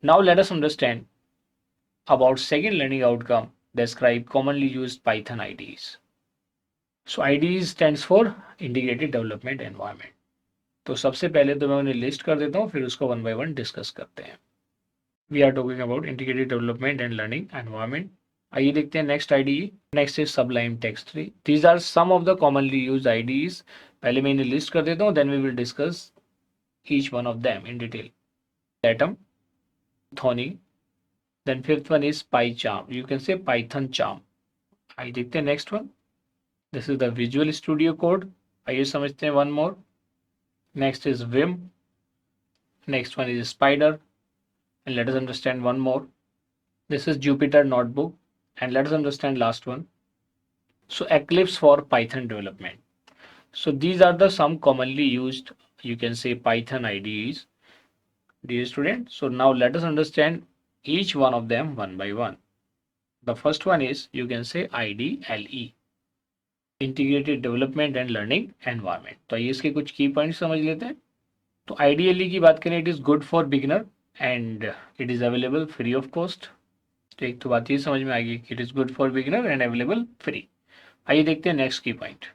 Now let us understand about second learning outcome. Describe commonly used Python IDEs. So IDE stands for Integrated Development Environment. तो सबसे पहले तो मैं उन्हें list कर देता हूँ, फिर उसको वन बाय वन डिस्कस करते हैं. We are talking about integrated development and learning environment. आइए देखते हैं next IDE. Next is sublime text 3. These are some of the commonly used IDEs. पहले मैं इन्हें लिस्ट कर देता हूँ, then we will discuss each one of them in detail. Atom, Thonny, then fifth one is PyCharm. You can say Python charm. आइए देखते हैं next one. This is the visual studio code. आइए समझते हैं one more. Next is Vim. Next one is spider. And let us understand one more. This is Jupyter Notebook. And let us understand last one. So Eclipse for Python development. So these are the some commonly used, you can say, Python IDEs, dear student. So now let us understand each one of them one by one. The first one is, you can say, IDLE, Integrated Development and Learning Environment. तो ये इसके कुछ की points समझ लेते हैं. तो IDLE की बात करें, it is good for beginner and it is available free of cost. तो एक तो बात ये समझ में आ गई कि it is good for beginner and available free. आइए देखते हैं नेक्स्ट की पॉइंट.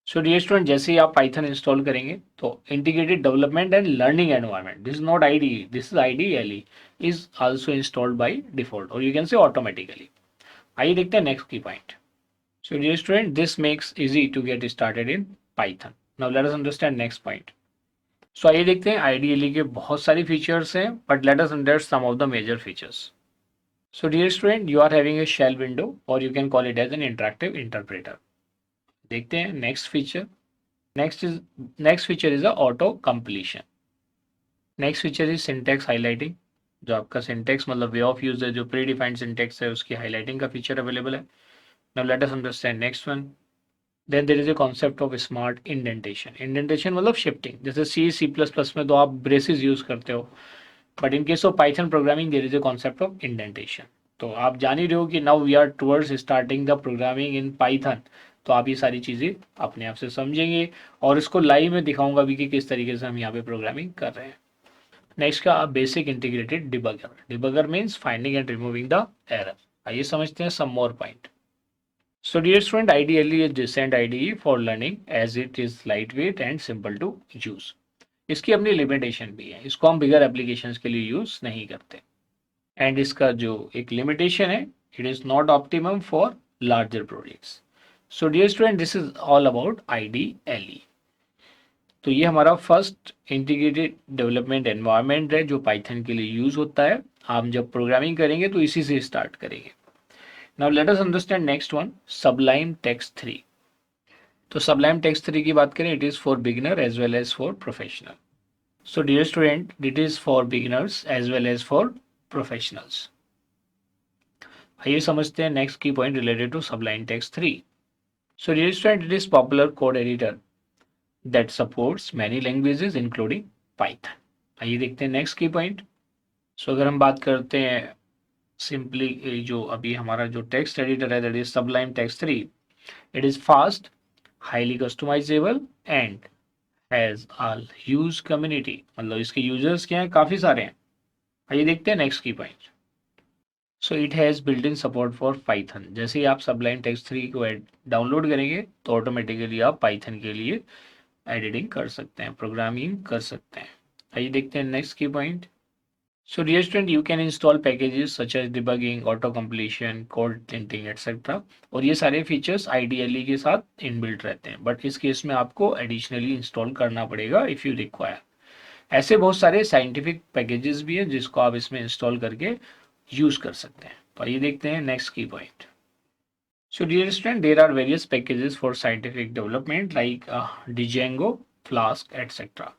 सो डियर स्टूडेंट, जैसे ही आप पाइथन इंस्टॉल करेंगे तो integrated development and learning environment, this is not IDE, this is IDLE, is also installed by default और you can say automatically. आइए देखते हैं नेक्स्ट की point. So dear student, this makes easy to get started in Python. Now let us understand next point. So आइए देखते हैं IDLE के बहुत सारे फीचर्स हैं, but let us understand some of the major features. So dear student, you are having a shell window or you can call it as an interactive interpreter. देखते हैं next feature. Next feature is a auto completion. Next feature is syntax highlighting. जो आपका syntax मतलब way of use है, जो predefined syntax है, उसकी highlighting का feature available है. Now let us understand next one. Then there is a concept of smart indentation. Indentation मतलब shifting. जैसे C++ में तो आप braces use करते हो, but in case of Python programming there is a concept of indentation. तो आप जान ही रहे हो कि now we are towards starting the programming in Python. तो आप ये सारी चीज़ें अपने आप से समझेंगे और इसको लाइव में दिखाऊंगा भी कि किस तरीके से हम यहाँ पे प्रोग्रामिंग कर रहे हैं. नेक्स्ट का basic integrated debugger. Debugger means finding and removing the error. आइए समझते हैं some more point. So dear student, IDLE is decent IDE for learning as it is lightweight and simple to use. इसकी अपनी limitation भी है, इसको हम बिगर applications के लिए यूज नहीं करते. एंड इसका जो एक लिमिटेशन है, it is not optimum for larger projects. So dear student, this is all about IDLE. तो ये हमारा फर्स्ट इंटीग्रेटेड डेवलपमेंट एनवायरनमेंट है जो पाइथन के लिए यूज होता है. आप जब प्रोग्रामिंग करेंगे तो इसी से स्टार्ट करेंगे. Now let us understand next one, sublime text 3. तो सबलाइम टेक्स्ट 3 की बात करें, it is for beginner as well as for professional. So dear student, it is for beginners as well as for professionals. आइए समझते हैं next की point related to sublime text 3. So dear student, it is popular code editor that supports many languages including Python. आइए देखते हैं next की point. सो अगर हम बात करते हैं सिंपली जो अभी हमारा जो टेक्स्ट एडिटर है, that is sublime text 3. It is fast, highly customisable and has a huge community. मतलब इसके यूजर्स क्या हैं, काफ़ी सारे हैं. आइए देखते हैं नेक्स्ट की point. So it has built in support for Python. जैसे ही आप सबलाइम टेक्स्ट 3 को डाउनलोड करेंगे तो ऑटोमेटिकली आप पाइथन के लिए एडिटिंग कर सकते हैं, प्रोग्रामिंग कर सकते हैं. आइए देखते हैं नेक्स्ट की point. So dear student, you can install packages such as debugging, auto completion, code tinting etcetera. और ये सारे फीचर्स IDLE के साथ इनबिल्ट रहते हैं, बट इस केस में आपको एडिशनली इंस्टॉल करना पड़ेगा इफ़ यू रिक्वायर. ऐसे बहुत सारे साइंटिफिक पैकेजेस भी हैं जिसको आप इसमें इंस्टॉल करके यूज़ कर सकते हैं. तो आइए देखते हैं नेक्स्ट की point. So dear student, there are various packages for scientific development like Django, Flask etcetera.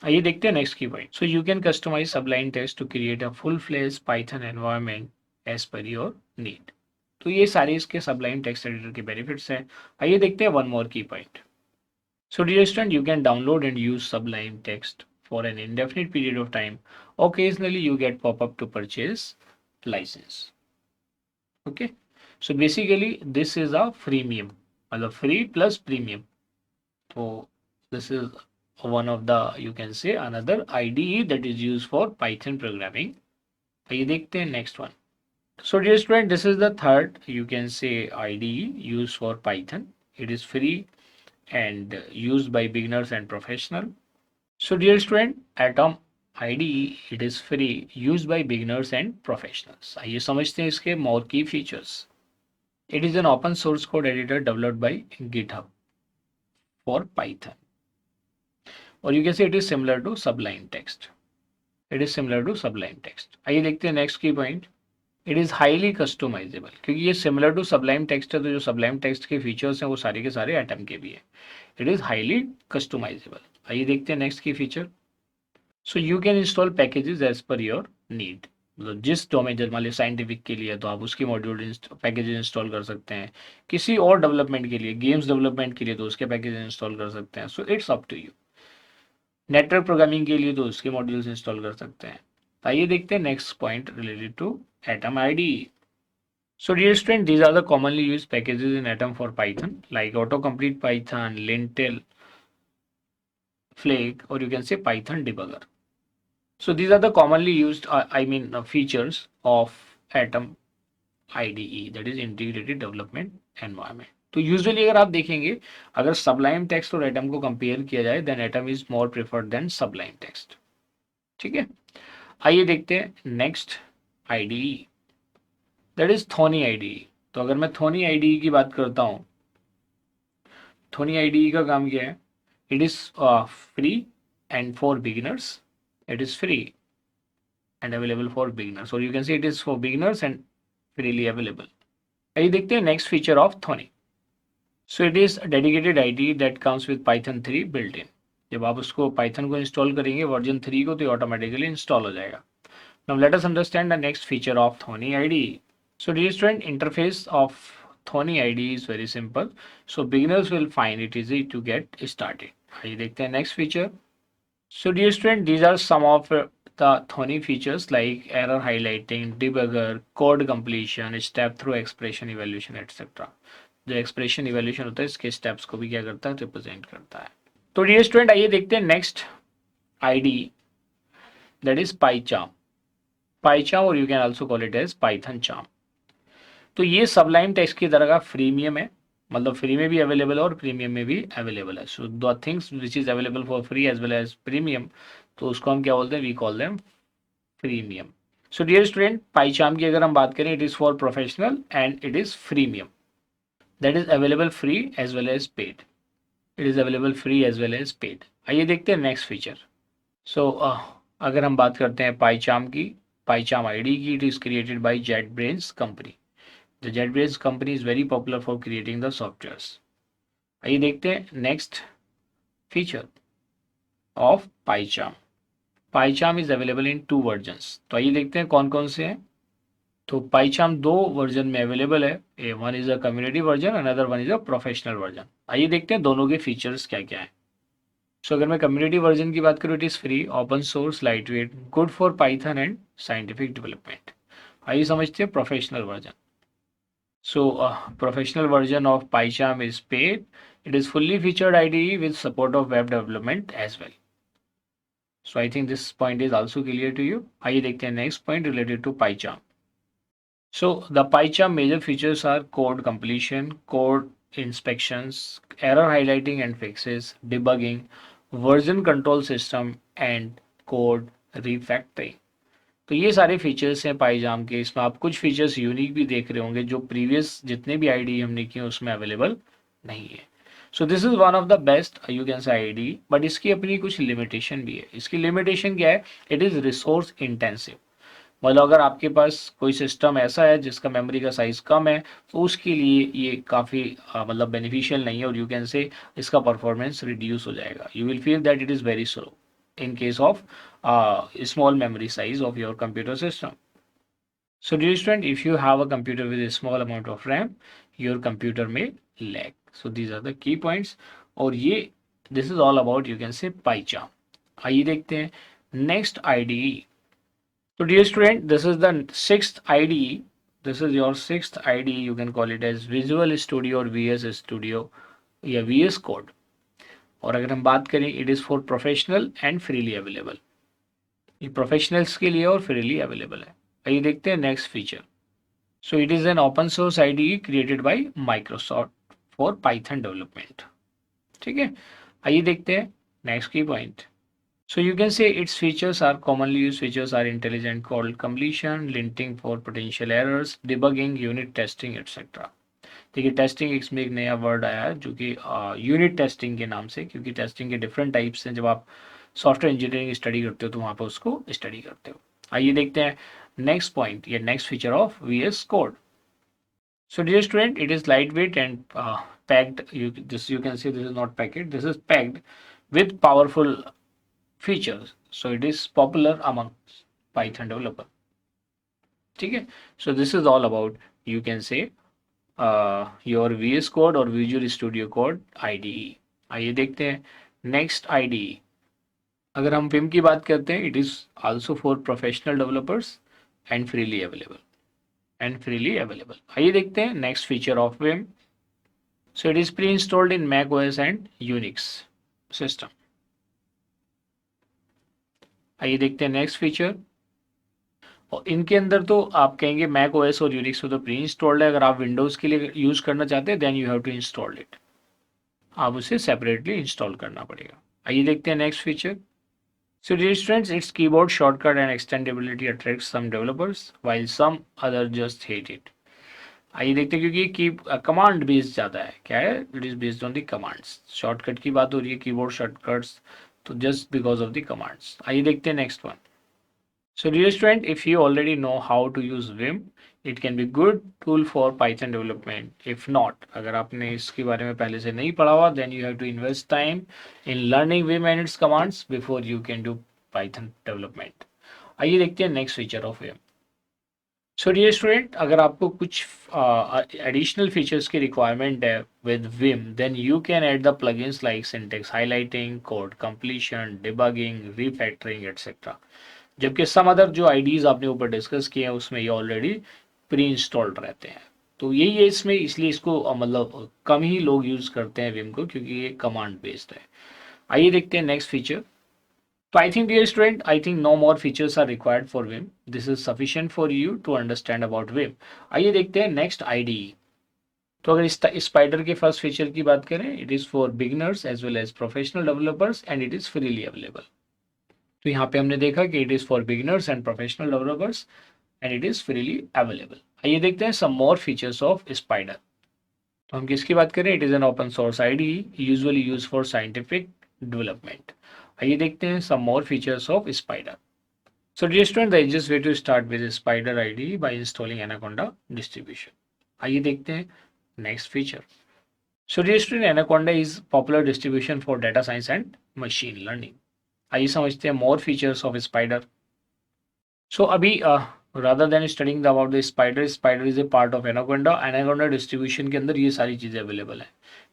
आइए देखते हैं नेक्स्ट की point. So you can customise sublime text to create a full fledge Python environment as per your need. तो ये सारे इसके sublime text editor के benefits हैं. आइए देखते हैं one more key point. So dear student, you can download and use Sublime Text for an indefinite period of time. Occasionally, you get pop-up to purchase license. Okay. So basically, this is a freemium, मतलब free plus premium. So this is one of the, you can say, another IDE that is used for Python programming. आइए देखते हैं next one. So dear student, this is the third, you can say, IDE used for Python. It is free and used by beginners and professional. So dear student, Atom IDE, it is free, used by beginners and professionals. आइए समझते हैं इसके more key features. It is an open source code editor developed by GitHub for Python. Or you can say it is similar to Sublime Text. It is similar to Sublime Text. आइए देखते हैं next key point. It is highly customisable, क्योंकि ये similar to Sublime text है, तो जो Sublime text के features हैं वो सारे के सारे एटम के भी है. It is highly customisable. आइए देखते हैं नेक्स्ट की feature. So you can install packages as per your need. मतलब जिस डोमेन, जैसे मान लीजिए साइंटिफिक के लिए तो आप उसकी मॉड्यूल पैकेजेस इंस्टॉल कर सकते हैं. किसी और डेवलपमेंट के लिए, गेम्स डेवलपमेंट के लिए तो उसके पैकेजेस इंस्टॉल कर सकते हैं. So it's up to you. Network programming के लिए तो उसके मॉड्यूल्स इंस्टॉल कर सकते हैं. आइए देखते हैं next point related to Atom IDE. So dear student, these are the commonly used packages in Atom for Python, like autocomplete Python, lintel, flake, or you can say Python debugger. So these are the commonly used, features of Atom IDE, that is Integrated Development Environment. तो usually अगर आप देखेंगे, अगर sublime text और Atom को compare किया जाए, then Atom is more preferred than sublime text. ठीक है. आइए देखते हैं next IDE, that is Thonny IDE. तो अगर मैं थोनी IDE की बात करता हूँ, थोनी IDE का काम क्या है? It is free and for beginners. It is free and available for beginners, और you can say it is for beginners and freely available. आइए देखते हैं next feature of Thonny. So it is dedicated IDE that comes with Python 3 built in. जब आप उसको Python को install करेंगे version 3 को, तो ऑटोमेटिकली इंस्टॉल हो जाएगा. Now let us understand the next feature of थोनी IDE. So dear student, interface of Thony IDE is very simple. So beginners will find it easy to get started. आइए देखते हैं next feature. So dear student, these are some of the Thony features like error highlighting, debugger, code completion, step through expression evaluation, etc. जो expression evaluation होता है, इसके steps को भी क्या करता है, represent करता है. तो dear student, आइए देखते हैं next IDE, that is PyCharm. PyCharm, or you can also call it as Python Charm. तो ये सबलाइम टेक्स्ट की तरह का फ्रीमियम है, मतलब फ्री में भी अवेलेबल है और प्रीमियम में भी अवेलेबल है. So the things which is available for free as well as premium, तो उसको हम क्या बोलते हैं? We call them premium. So dear student, PyCharm की अगर हम बात करें, it is for professional and it is freemium. That is available free as well as paid. It is available free as well as paid. आइए देखते हैं next feature. सो अगर हम बात करते हैं पाइचार्म की, पाइचार्म IDE की, it is created by JetBrains company. The JetBrains company is very popular for creating the softwares. आइए देखते हैं next feature of PyCharm. PyCharm is available in 2 versions. तो आइए देखते हैं कौन कौन से हैं. तो PyCharm 2 वर्जन में अवेलेबल है. One is a community version, another one is a professional version. आइए देखते हैं दोनों के फीचर्स क्या क्या हैं. सो अगर मैं कम्युनिटी वर्जन की बात करूँ, it is free, open source, light weight, good for Python and scientific development. आइए समझते हैं professional version. So professional version of PyCharm is paid. It is fully featured IDE with support of web development as well. So I think this point is also clear to you. आइए देखते हैं next point related to PyCharm. So the PyCharm major features are code completion, code inspections, error highlighting and fixes, debugging, version control system and code refactoring. तो ये सारे features हैं पाइचार्म के. इसमें आप कुछ फीचर्स यूनिक भी देख रहे होंगे जो प्रीवियस जितने भी IDE हमने किए उसमें अवेलेबल नहीं है. So this is one of the best you can से IDE, बट इसकी अपनी कुछ लिमिटेशन भी है. इसकी लिमिटेशन क्या है? It is resource intensive. मतलब अगर आपके पास कोई सिस्टम ऐसा है जिसका मेमोरी का साइज कम है, तो उसके लिए ये काफ़ी मतलब बेनिफिशियल नहीं है, और यू कैन से इसका परफॉर्मेंस रिड्यूस हो जाएगा. You will feel that it is very slow in case of small memory size of your computer system. So dear student, if you have a computer with a small amount of RAM, your computer may lag. So these are the key points. और ये this is all about you can say PyCharm. आइए देखते हैं next IDE. So dear student, this is the 6th IDE. This is your 6th IDE. You can call it as Visual Studio or VS Studio या VS Code. और अगर हम बात करें, it is for professional and freely available. ये professionals के लिए और फ्रीली अवेलेबल है. आइए देखते हैं next feature. So it is an open source IDE created by Microsoft for Python development. ठीक है, आइए देखते हैं नेक्स्ट की point. So you can say its features are commonly used features are intelligent code completion, linting for potential errors, debugging, unit testing, etc. देखिए testing इसमें एक नया वर्ड आया है जो कि यूनिट टेस्टिंग के नाम से, क्योंकि टेस्टिंग के डिफरेंट टाइप्स हैं। जब आप सॉफ्टवेयर इंजीनियरिंग स्टडी करते हो तो वहाँ पर उसको स्टडी करते हो। आइए देखते हैं नेक्स्ट पॉइंट या next feature of VS code. So dear student, it is lightweight and packed. You can see this is not packet. This is packed with powerful features. So it is popular among Python developer. ठीक है, so this is all about, you can say, your VS Code और Visual Studio Code IDE. आइए देखते हैं next IDE। अगर हम Vim की बात करते हैं, it is also for professional developers and freely available. आइए देखते हैं next feature of Vim। So it is pre-installed in Mac OS and Unix system. आइए देखते हैं नेक्स्ट फीचर। और इनके अंदर तो आप कहेंगे मैक ओएस और यूनिक्स में तो प्री इंस्टॉल्ड है। अगर आप विंडोज़ के लिए यूज़ करना चाहते हैं then you have to install it, आप उसे सेपरेटली इंस्टॉल करना पड़ेगा। आइए देखते हैं next feature. So dear students, it's keyboard shortcut and extendability attracts some developers while some other just hate it. आइए देखते हैं, क्योंकि की कमांड बेस्ड ज़्यादा है। क्या है? It is based on the commands. Shortcut की बात हो रही है, कीबोर्ड शॉर्टकट्स, तो just because of the commands. आइए देखते हैं next one. So dear student, if you already know how to use Vim, it can be good tool for Python development. If not, अगर आपने इसके बारे में पहले से नहीं पढ़ा हुआ, then you have to invest time in learning Vim and its commands before you can do Python development. आइए देखते हैं next feature of Vim. So dear student, अगर आपको कुछ additional features की requirement है with Vim, then you can add the plugins like syntax highlighting, code completion, debugging, refactoring, etc. जबकि some other जो आईडीज आपने ऊपर डिस्कस किए हैं उसमें ये ऑलरेडी प्री इंस्टॉल्ड रहते हैं। तो यही है इसमें, इसलिए इसको मतलब कम ही लोग यूज़ करते हैं विम को, क्योंकि ये कमांड बेस्ड है। आइए देखते हैं नेक्स्ट फीचर। तो I think dear student, I think no more features are required for Vim. This is sufficient for you to understand about Vim. आइए देखते हैं नेक्स्ट आईडीई। तो अगर स्पाइडर के फर्स्ट फीचर की बात करें, it is for beginners as well as professional developers and it is freely available. तो यहाँ पे हमने देखा कि it is for beginners and professional developers and it is freely available. आइए देखते हैं some more features of Spyder. तो हम किसकी बात करें? It is an open source IDE usually use for scientific development. आइए देखते हैं some more features of Spyder. So dear student, the easiest way to start with Spyder IDE by installing Anaconda distribution. आइए देखते हैं next feature. So dear student, Anaconda is popular distribution for data science and machine learning. आइए समझते हैं more features of Spyder. सो अभी rather than studying about the Spyder, Spyder is a part of Anaconda. Anaconda distribution के अंदर ये सारी चीज़ें अवेलेबल हैं।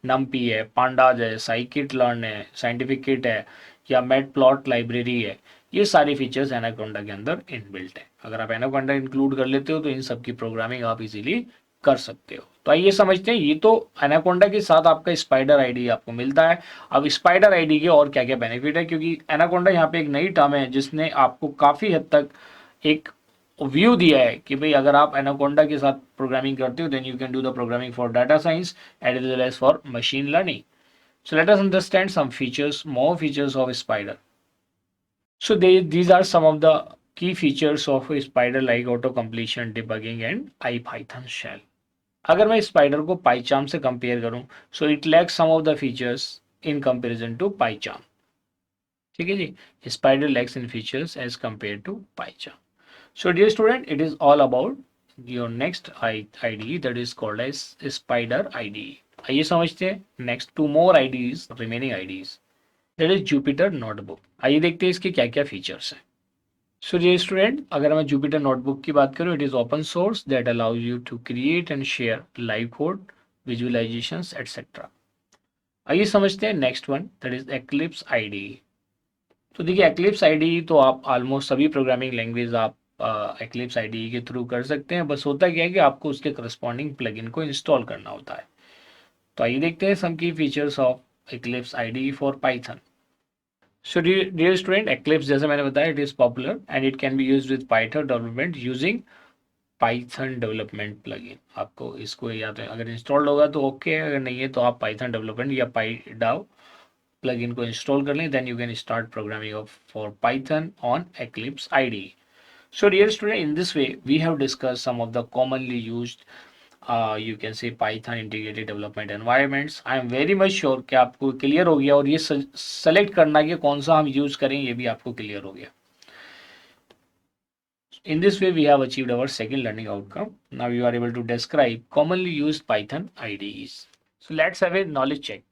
नमपी है, पांडाज है, साइकिट लर्न है, साइंटिफिक किट है, या मैट प्लॉट लाइब्रेरी है। ये सारे फीचर्स एनाकोंडा के अंदर इनबिल्ट है। अगर आप एनाकोंडा इंक्लूड कर लेते हो तो इन सब की प्रोग्रामिंग आप इजीली कर सकते हो। तो आइए समझते हैं, ये तो एनाकोंडा के साथ आपका स्पाइडर आईडी आपको मिलता है। अब स्पाइडर आईडी के और क्या क्या बेनिफिट है, क्योंकि एनाकोंडा यहाँ पे एक नई टर्म है जिसने आपको काफ़ी हद तक एक व्यू दिया है कि भाई अगर आप एनाकोंडा के साथ प्रोग्रामिंग करते हो then you can do the programming for data science as well as for machine learning. So let us understand some features, more features of Spider. So these are some of the key features of Spider like auto completion, debugging and IPython shell. अगर मैं spider को पाईचार्म से compare करूं, so it lacks some of the features in comparison to PyCharm. ठीक है जी, Spyder lacks in features as compare to PyCharm. So dear student, it is all about your next IDE that is called as Spider IDE. आइए समझते हैं next two more IDEs, remaining IDEs, that is Jupyter notebook. आइए देखते हैं इसके क्या क्या features हैं। सो डियर स्टूडेंट, अगर मैं जुपिटर नोटबुक की बात करूँ, it is open source that allows you to create and share live code, visualisations etcetera. आइए समझते हैं next one, that is Eclipse IDE। तो देखिए एक्लिप्स IDE तो आप ऑलमोस्ट सभी प्रोग्रामिंग लैंग्वेज आप एक्लिप्स IDE के थ्रू कर सकते हैं। बस होता क्या है कि आपको उसके करस्पॉन्डिंग प्लगइन को इंस्टॉल करना होता है। तो आइए देखते हैं some key features of Eclipse IDE for Python. So dear student, Eclipse जैसे मैंने बताया it is popular and it can be used with Python development using Python development plugin. आपको इसको या तो अगर इंस्टॉल्ड होगा तो ओके है, अगर नहीं है तो आप पाइथन डेवलपमेंट या पाईडाव प्लगइन को इंस्टॉल कर लें, then you can start programming of for Python on Eclipse IDE. So dear student, in this way we have discussed some of the commonly used you can say Python integrated development environments. I am very much sure कि आपको clear हो गया और ये select करना कि कौन सा हम यूज करें ये भी आपको क्लियर हो गया. In this way we have achieved our second learning outcome. Now you are able to describe commonly used Python IDEs. So let's have a knowledge check.